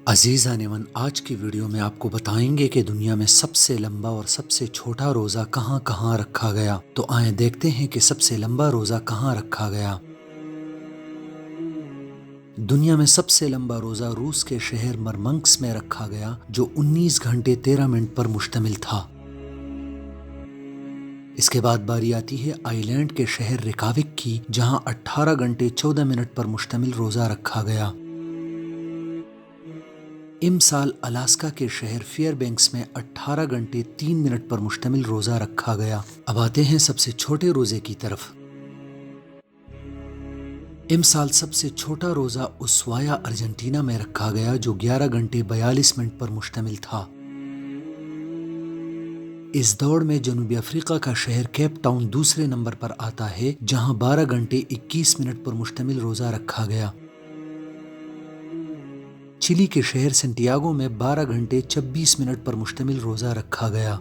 عزیزان من، آج کی ویڈیو میں آپ کو بتائیں گے کہ دنیا میں سب سے لمبا اور سب سے چھوٹا روزہ کہاں کہاں رکھا گیا۔ تو آئیں دیکھتے ہیں کہ سب سے لمبا روزہ کہاں رکھا گیا۔ دنیا میں سب سے لمبا روزہ روس کے شہر مرمنکس میں رکھا گیا، جو 19 گھنٹے 13 منٹ پر مشتمل تھا۔ اس کے بعد باری آتی ہے آئی لینڈ کے شہر ریکاوک کی، جہاں 18 گھنٹے 14 منٹ پر مشتمل روزہ رکھا گیا۔ امسال الاسکا کے شہر فیئر بینکس میں 18 گھنٹے 3 منٹ پر مشتمل روزہ رکھا گیا۔ اب آتے ہیں سب سے چھوٹے روزے کی طرف۔ امسال سب سے چھوٹا روزہ اسوایا ارجنٹینا میں رکھا گیا، جو 11 گھنٹے 42 منٹ پر مشتمل تھا۔ اس دوڑ میں جنوبی افریقہ کا شہر کیپ ٹاؤن دوسرے نمبر پر آتا ہے، جہاں 12 گھنٹے 21 منٹ پر مشتمل روزہ رکھا گیا۔ چلی کے شہر سنٹیاگو میں 12 گھنٹے 26 منٹ پر مشتمل روزہ رکھا گیا۔